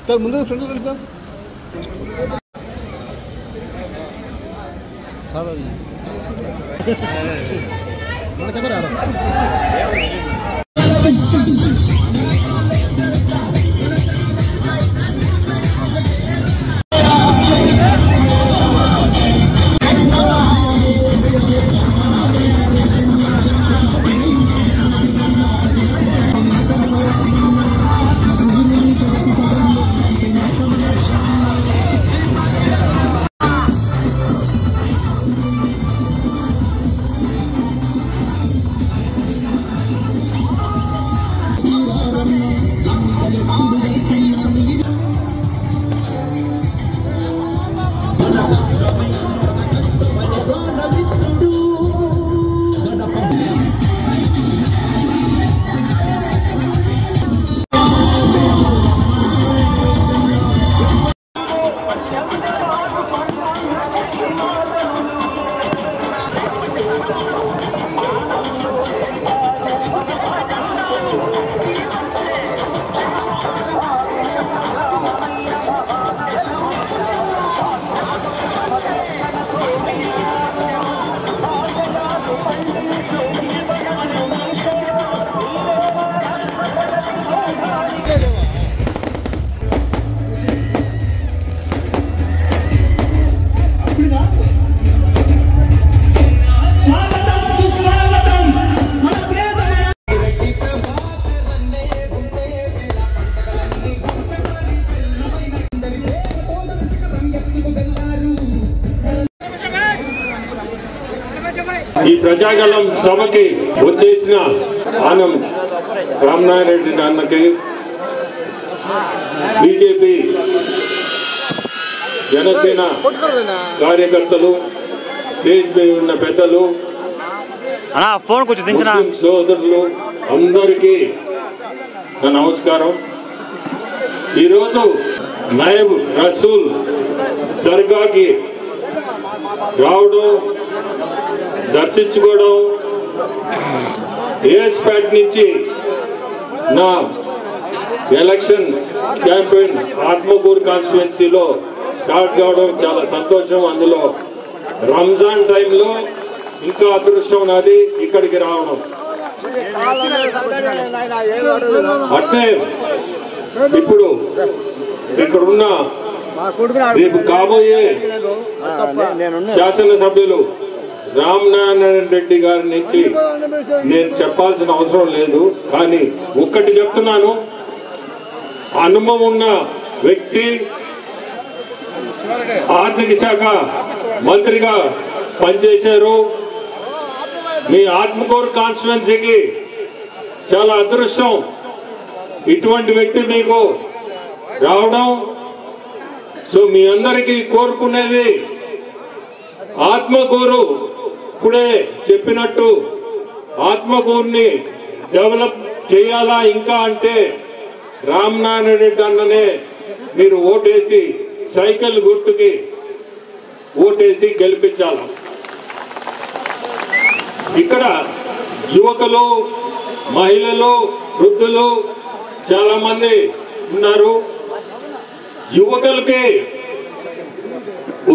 Sir ముందు friend రండి sir. ఈ ప్రజాగలం సభకి వచ్చేసిన ఆనం రామనారాయణ రెడ్డి అన్నకి, బీజేపీ జనసేన కార్యకర్తలు, స్టేజ్ మీద ఉన్న పెద్దలు, సోదరులు అందరికీ నా నమస్కారం. ఈరోజు నాయబ్ రసూల్ దర్గాకి రావడం, దర్శించుకోవడం, ఏఎస్పేట్ నుంచి నా ఎలక్షన్ క్యాంపెయిన్ ఆత్మకూరు కాన్స్టిట్యుయెన్సీలో స్టార్ట్ కావడం చాలా సంతోషం. అందులో రంజాన్ టైంలో ఇంకా అదృష్టం నాది ఇక్కడికి రావడం. అంటే ఇప్పుడు ఇక్కడున్న రేపు కాబోయే శాసనసభ్యులు రామనారాయణ రెడ్డి గారి నుంచి నేను చెప్పాల్సిన అవసరం లేదు. కానీ ఒక్కటి చెప్తున్నాను, అనుభవం ఉన్న వ్యక్తి, ఆర్థిక శాఖ మంత్రిగా పనిచేశారు. మీ ఆత్మకూరు కాన్స్టిట్యుయెన్సీకి చాలా అదృష్టం ఇటువంటి వ్యక్తి మీకు రావడం. సో మీ అందరికీ కోరుకునేది, ఆత్మకూరు ఇప్పుడే చెప్పినట్టు ఆత్మకూరుని డెవలప్ చేయాలా ఇంకా అంటే రామనారాయణ రెడ్డి అన్ననే మీరు ఓటేసి, సైకిల్ గుర్తుకి ఓటేసి గెలిపించాలి. ఇక్కడ యువకులు, మహిళలు, వృద్ధులు చాలా మంది ఉన్నారు. యువకులకి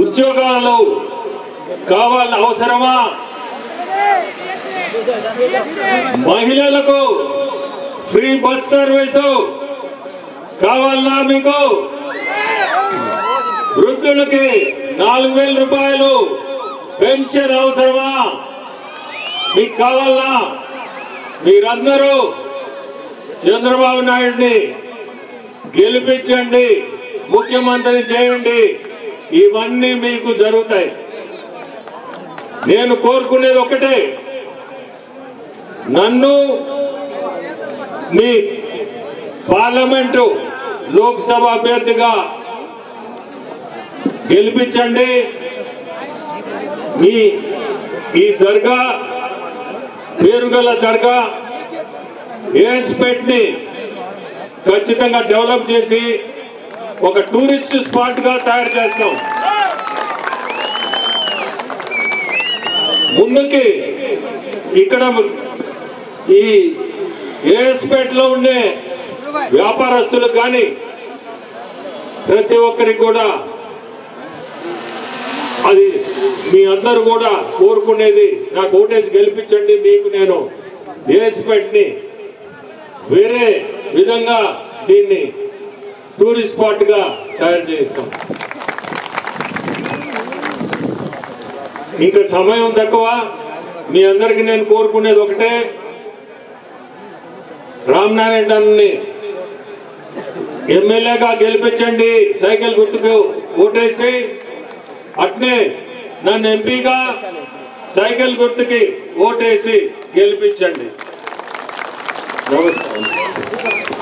ఉద్యోగాలు కావాలని అవసరమా? మహిళలకు ఫ్రీ బస్ సర్వీసు కావాలన్నా మీకు? వృద్ధులకి 4000 రూపాయలు పెన్షన్ అవసరమా? మీకు కావాలన్నా? మీరందరూ చంద్రబాబు నాయుడిని గెలిపించండి, ముఖ్యమంత్రిని చేయండి, ఇవన్నీ మీకు జరుగుతాయి. నేను కోరుకునేది ఒకటే, నన్ను మీ పార్లమెంటు లోక్సభ అభ్యర్థిగా గెలిపించండి. మీ ఈ దర్గా పేరుగల దర్గా ఏఎస్పేట్ ని ఖచ్చితంగా డెవలప్ చేసి ఒక టూరిస్ట్ స్పాట్ గా తయారు చేస్తాం. ముందుకి ఇక్కడ ఈ ఏఎస్పేట్ లో ఉండే వ్యాపారస్తులకు కానీ ప్రతి ఒక్కరికి కూడా అది మీ అందరూ కూడా కోరుకునేది, నాకు ఓటేసి గెలిపించండి, మీకు నేను ఏఎస్పేట్ ని వేరే విధంగా దీన్ని టూరిస్ట్ స్పాట్ గా తయారు చేస్తాం. ఇంకా సమయం తక్కువ. మీ అందరికి నేను కోరుకునేది ఒకటే, రామనారాయణని ఎమ్మెల్యేగా గెలిపించండి, సైకిల్ గుర్తుకు ఓటేసి. అట్నే నన్ను ఎంపీగా సైకిల్ గుర్తుకి ఓటేసి గెలిపించండి. నమస్కారం.